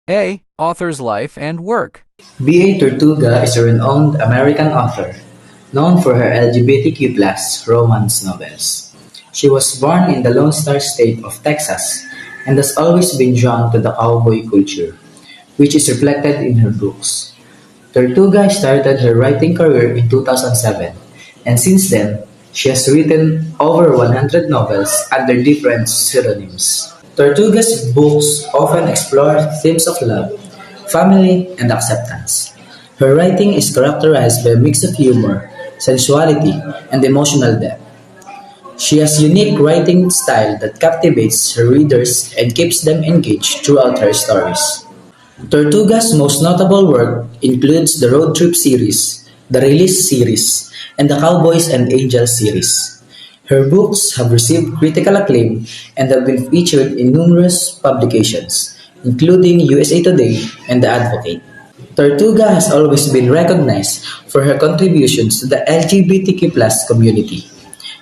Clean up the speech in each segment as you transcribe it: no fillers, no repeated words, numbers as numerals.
A. Author's life and work. B.A. Tortuga is a renowned American author, known for her LGBTQ+ romance novels. She was born in the Lone Star State of Texas and has always been drawn to the cowboy culture, which is reflected in her books. Tortuga started her writing career in 2007, and since then, she has written over 100 novels under different pseudonyms. Tortuga's books often explore themes of love, family, and acceptance. Her writing is characterized by a mix of humor, sensuality, and emotional depth. She has unique writing style that captivates her readers and keeps them engaged throughout her stories. Tortuga's most notable work includes the Road Trip series, the Release series, and the Cowboys and Angels series. Her books have received critical acclaim and have been featured in numerous publications, including USA Today and The Advocate. Tortuga has always been recognized for her contributions to the LGBTQ+ community.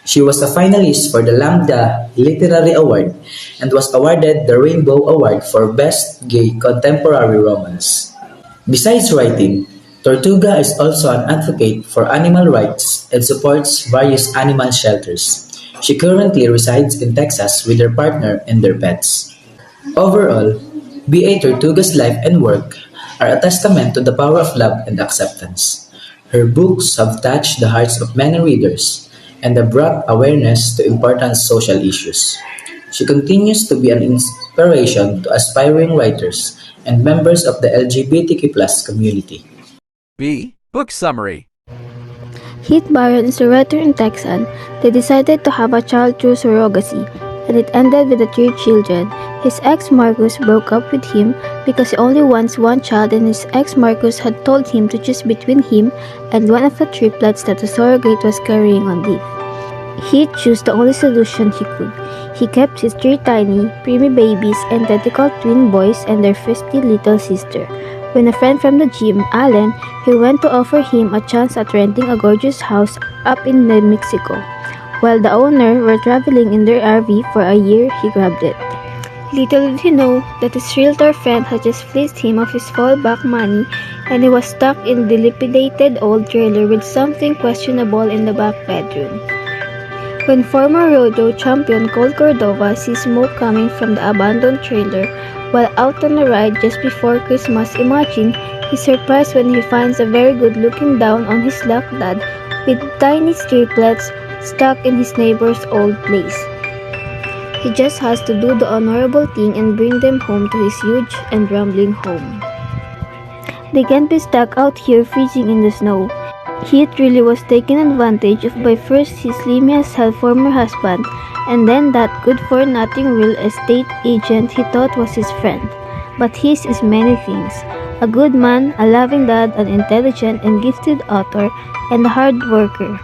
She was a finalist for the Lambda Literary Award and was awarded the Rainbow Award for Best Gay Contemporary Romance. Besides writing, Tortuga is also an advocate for animal rights and supports various animal shelters. She currently resides in Texas with her partner and their pets. Overall, B.A. Tortuga's life and work are a testament to the power of love and acceptance. Her books have touched the hearts of many readers and have brought awareness to important social issues. She continues to be an inspiration to aspiring writers and members of the LGBTQ+ community. B. Book summary. Heath Barron is a writer and Texan. They decided to have a child through surrogacy, and it ended with the three children. His ex Marcus broke up with him because he only wants one child, and his ex Marcus had told him to choose between him and one of the triplets that the surrogate was carrying on leave. He chose the only solution he could. He kept his three tiny, preemie babies, identical twin boys, and their feisty little sister. When a friend from the gym, Allen, he went to offer him a chance at renting a gorgeous house up in New Mexico. While the owner were traveling in their RV for a year, he grabbed it. Little did he know that his realtor friend had just fleeced him of his fallback money, and he was stuck in a dilapidated old trailer with something questionable in the back bedroom. When former rodeo champion Colt Cordova sees smoke coming from the abandoned trailer while out on a ride just before Christmas, imagine he's surprised when he finds a very good-looking down on his lap dad with tiny triplets stuck in his neighbor's old place. He just has to do the honorable thing and bring them home to his huge and rambling home. They can't be stuck out here freezing in the snow. Heath really was taken advantage of by first his slimy as hell former husband, and then that good-for-nothing real estate agent he thought was his friend. But his is many things. A good man, a loving dad, an intelligent and gifted author, and a hard worker.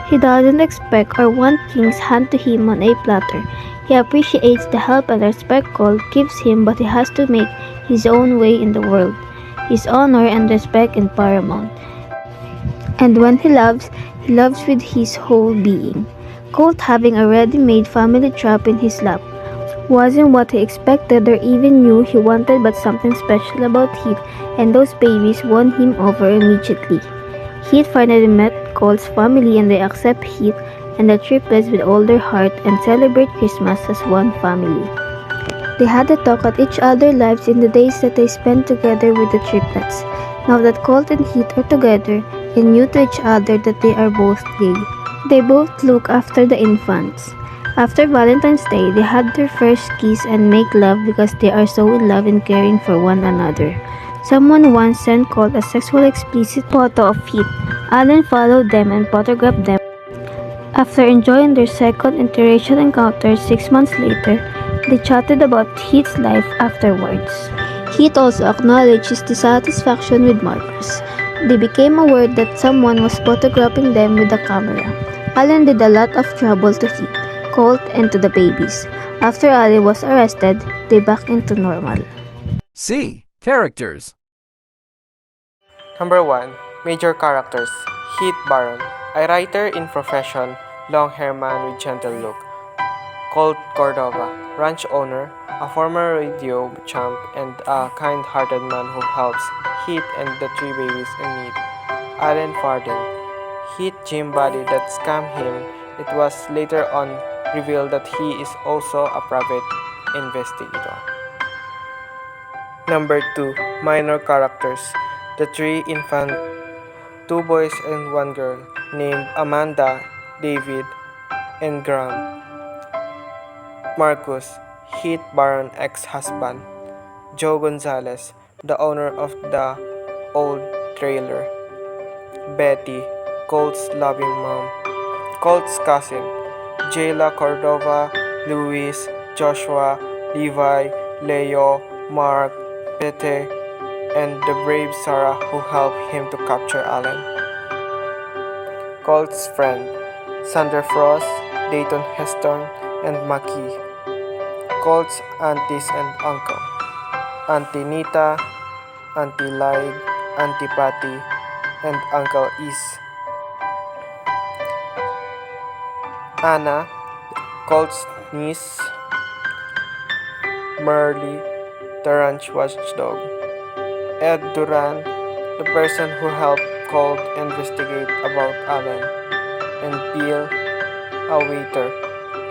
He doesn't expect or want kings hand to him on a platter. He appreciates the help and respect Cole gives him, but he has to make his own way in the world. His honor and respect in paramount. And when he loves with his whole being. Colt having a ready-made family trap in his lap wasn't what he expected or even knew he wanted, but something special about Heath, and those babies won him over immediately. Heath finally met Colt's family and they accept Heath and the triplets with all their heart and celebrate Christmas as one family. They had a talk at each other's lives in the days that they spent together with the triplets. Now that Colt and Heath are together, they knew to each other that they are both gay. They both look after the infants. After Valentine's Day, they had their first kiss and make love because they are so in love and caring for one another. Someone once sent Colt a sexually explicit photo of Heath. Allen followed them and photographed them. After enjoying their second interracial encounter 6 months later, they chatted about Heath's life afterwards. Heath also acknowledged his dissatisfaction with Marcus. They became aware that someone was photographing them with a camera. Allen did a lot of trouble to Heath, Colt, and to the babies. After Allen was arrested, they back into normal. C. Characters. Number 1. Major characters. Heath Barron, a writer in profession, long-hair man with gentle look. Colt Cordova, ranch owner, a former radio champ, and a kind-hearted man who helps Heath and the three babies in need. Allen Fardin, Heath gym buddy that scammed him. It was later on revealed that he is also a private investigator. Number 2. Minor characters. The three infant, 2 boys and 1 girl, named Amanda, David, and Graham. Marcus, Heath Baron ex-husband. Joe Gonzalez, the owner of the old trailer. Betty, Colt's loving mom. Colt's cousin. Jayla Cordova, Luis, Joshua, Levi, Leo, Mark, Pete, and the brave Sarah who helped him to capture Allen. Colt's friend, Sandra Frost, Dayton Heston, and Maki. Colt's aunties and uncle, Auntie Nita, Auntie Lyde, Auntie Patty, and Uncle Is. Anna, Colt's niece. Merle, the ranch watchdog. Ed Duran, the person who helped Colt investigate about Allen. And Bill, a waiter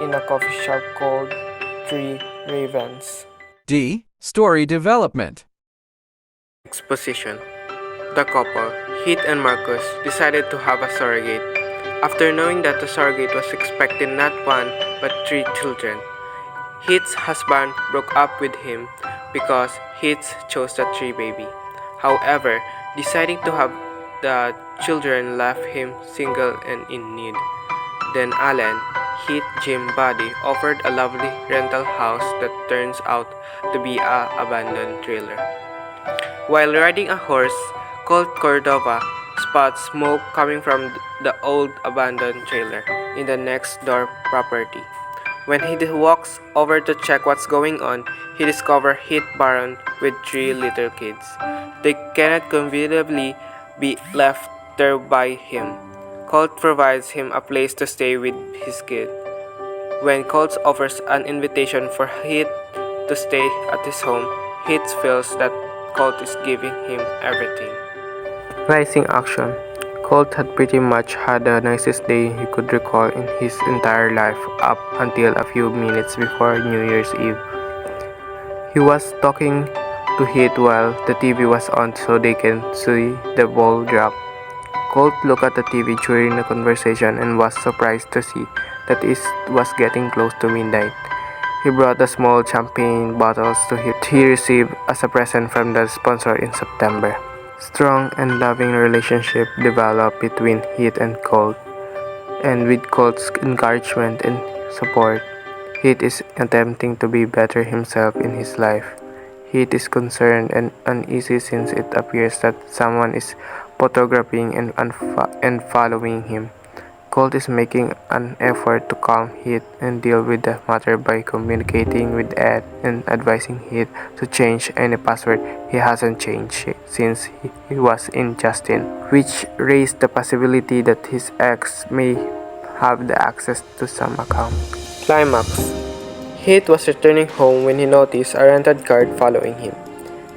in a coffee shop called Three Ravens. D. Story development. Exposition. The couple, Heath and Marcus, decided to have a surrogate. After knowing that the surrogate was expecting not 1 but 3 children, Heath's husband broke up with him because Heath chose the 3 baby. However, deciding to have the children left him single and in need. Then Allen, Heath gym buddy, offered a lovely rental house that turns out to be a abandoned trailer. While riding a horse, Colt Cordova spots smoke coming from the old abandoned trailer in the next door property. When he walks over to check what's going on, he discovers Heath Baron with 3 little kids. They cannot conveniently be left there by him. Colt provides him a place to stay with his kid. When Colt offers an invitation for Heath to stay at his home, Heath feels that Colt is giving him everything. Rising action. Colt had pretty much had the nicest day he could recall in his entire life up until a few minutes before New Year's Eve. He was talking to Heath while the TV was on so they can see the ball drop. Colt looked at the TV during the conversation and was surprised to see that it was getting close to midnight. He brought the small champagne bottles to Heath he received as a present from the sponsor in September. Strong and loving relationship developed between Heath and Colt, and with Colt's encouragement and support, Heath is attempting to be better himself in his life. Heath is concerned and uneasy since it appears that someone is photographing and following him. Colt is making an effort to calm Heath and deal with the matter by communicating with Ed and advising Heath to change any password he hasn't changed since he was in Justin, which raised the possibility that his ex may have the access to some account. Climax. Heath was returning home when he noticed a rented car following him.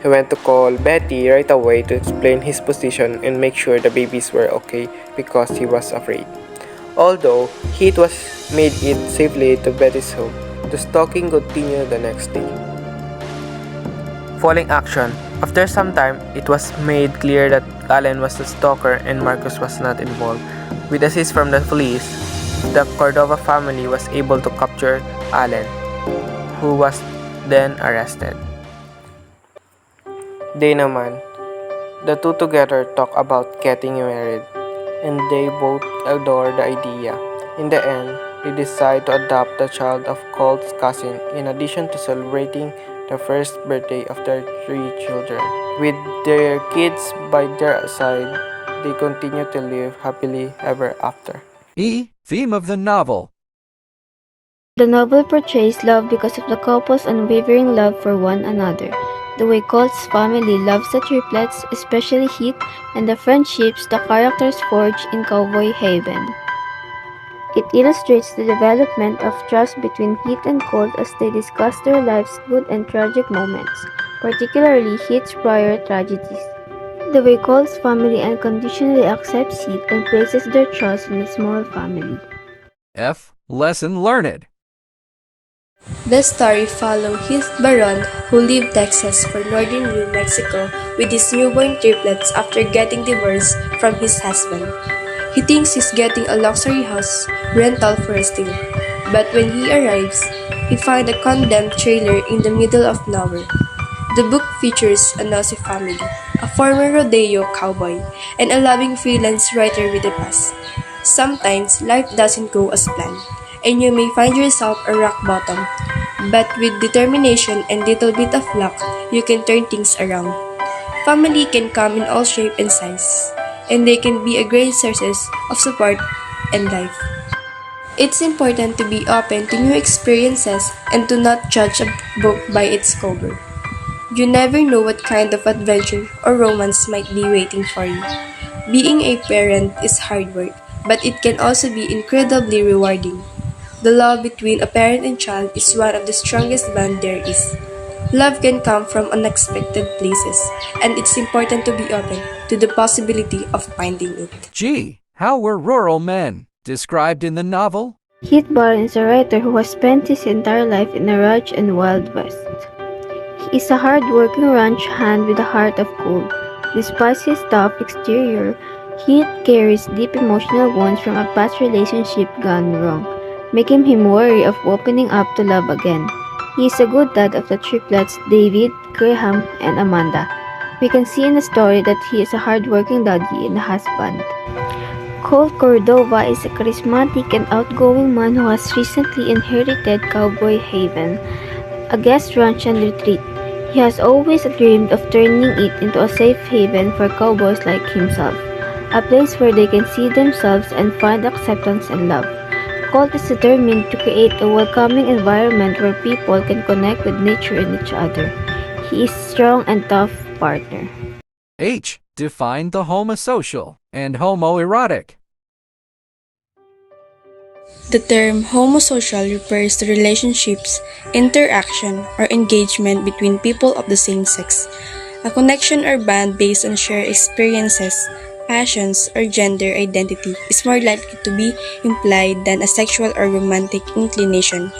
He went to call Betty right away to explain his position and make sure the babies were okay because he was afraid. Although Heath was made it safely to Betty's home, the stalking continued the next day. Following action. After some time, it was made clear that Allen was the stalker and Marcus was not involved. With assist from the police, the Cordova family was able to capture Allen, who was then arrested. Day naman, the two together talk about getting married, and they both adore the idea. In the end, they decide to adopt the child of Colt's cousin in addition to celebrating the first birthday of their 3 children. With their kids by their side, they continue to live happily ever after. E. Theme of the novel. The novel portrays love because of the couple's unwavering love for one another. The way Colt's family loves the triplets, especially Heath, and the friendships the characters forge in Cowboy Haven. It illustrates the development of trust between Heath and Colt as they discuss their life's good and tragic moments, particularly Heath's prior tragedies. The way Colt's family unconditionally accepts Heath and places their trust in a small family. F. Lesson learned. The story follows Heath Baron, who leaves Texas for northern New Mexico with his newborn triplets after getting divorced from his husband. He thinks he's getting a luxury house rental for a steal, but when he arrives, he finds a condemned trailer in the middle of nowhere. The book features a nosy family, a former rodeo cowboy, and a loving freelance writer with a past. Sometimes life doesn't go as planned, and you may find yourself at rock bottom, but with determination and little bit of luck, you can turn things around. Family can come in all shape and size, and they can be a great sources of support and life. It's important to be open to new experiences and to not judge a book by its cover. You never know what kind of adventure or romance might be waiting for you. Being a parent is hard work, but it can also be incredibly rewarding. The love between a parent and child is one of the strongest bonds there is. Love can come from unexpected places, and it's important to be open to the possibility of finding it. G. How were rural men described in the novel? Heath Baron is a writer who has spent his entire life in a ranch and Wild West. He is a hard-working ranch hand with a heart of gold. Despite his tough exterior, Heath carries deep emotional wounds from a past relationship gone wrong, making him wary of opening up to love again. He is a good dad of the triplets David, Graham, and Amanda. We can see in the story that he is a hard-working daddy and a husband. Colt Cordova is a charismatic and outgoing man who has recently inherited Cowboy Haven, a guest ranch and retreat. He has always dreamed of turning it into a safe haven for cowboys like himself, a place where they can see themselves and find acceptance and love. Colt is determined to create a welcoming environment where people can connect with nature and each other. He is a strong and tough partner. H. Define the homosocial and homoerotic. The term homosocial refers to relationships, interaction, or engagement between people of the same sex. A connection or bond based on shared experiences, passions, or gender identity is more likely to be implied than a sexual or romantic inclination.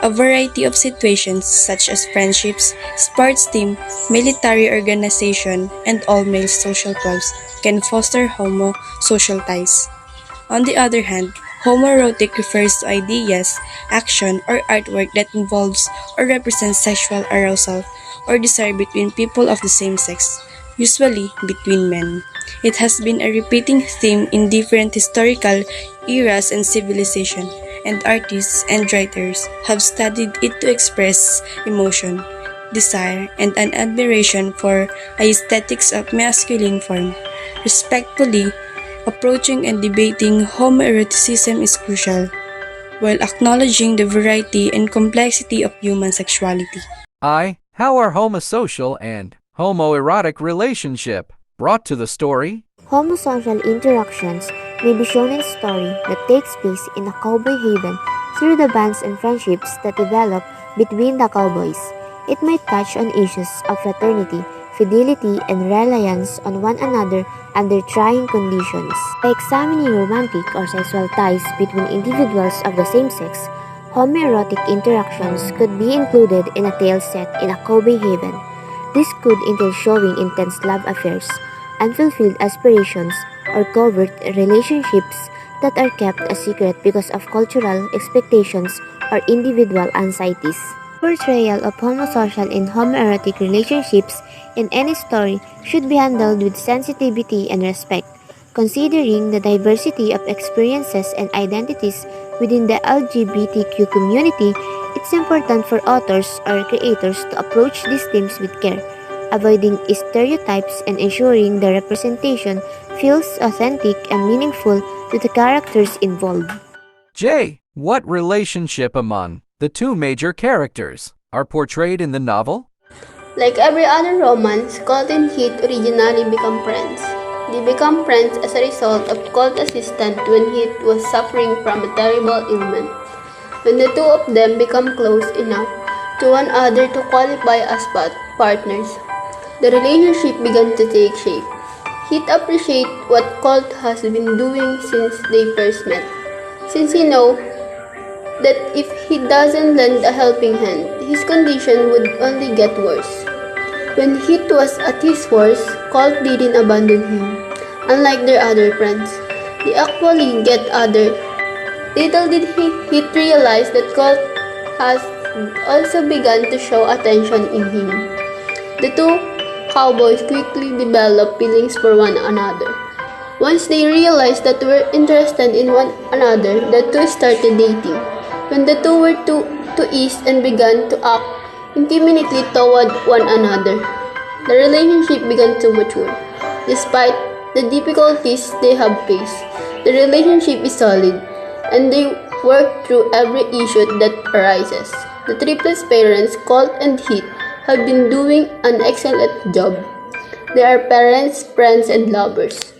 A variety of situations such as friendships, sports team, military organization, and all-male social clubs can foster homosocial ties. On the other hand, homoerotic refers to ideas, action, or artwork that involves or represents sexual arousal or desire between people of the same sex, usually between men. It has been a repeating theme in different historical eras and civilization, and artists and writers have studied it to express emotion, desire, and an admiration for aesthetics of masculine form. Respectfully, approaching and debating homoeroticism is crucial, while acknowledging the variety and complexity of human sexuality. I. How are homosocial and homoerotic relationship brought to the story? Homosocial interactions may be shown in a story that takes place in a cowboy haven through the bonds and friendships that develop between the cowboys. It might touch on issues of fraternity, fidelity, and reliance on one another under trying conditions. By examining romantic or sexual ties between individuals of the same sex, homoerotic interactions could be included in a tale set in a cowboy haven. This could entail showing intense love affairs, unfulfilled aspirations, or covert relationships that are kept a secret because of cultural expectations or individual anxieties. Portrayal of homosocial and homoerotic relationships in any story should be handled with sensitivity and respect, considering the diversity of experiences and identities within the LGBTQ community. It's important for authors or creators to approach these themes with care, avoiding stereotypes and ensuring the representation feels authentic and meaningful to the characters involved. J. What relationship among the two major characters are portrayed in the novel? Like every other romance, Colt and Heath originally become friends. They become friends as a result of Colt assistant when Heath was suffering from a terrible ailment. When the two of them become close enough to one another to qualify as partners, the relationship began to take shape. Heath appreciates what Colt has been doing since they first met, since he knows that if he doesn't lend a helping hand, his condition would only get worse. When Heath was at his worst, Colt didn't abandon him. Unlike their other friends, they actually get other. Little did Heath realize that Colt has also begun to show attention in him. The two cowboys quickly developed feelings for one another. Once they realized that they were interested in one another, the two started dating. When the two were to ease and began to act intimately toward one another, the relationship began to mature. Despite the difficulties they have faced, the relationship is solid, and they work through every issue that arises. The triplets' parents, Colt and Heath, have been doing an excellent job. They are parents, friends, and lovers.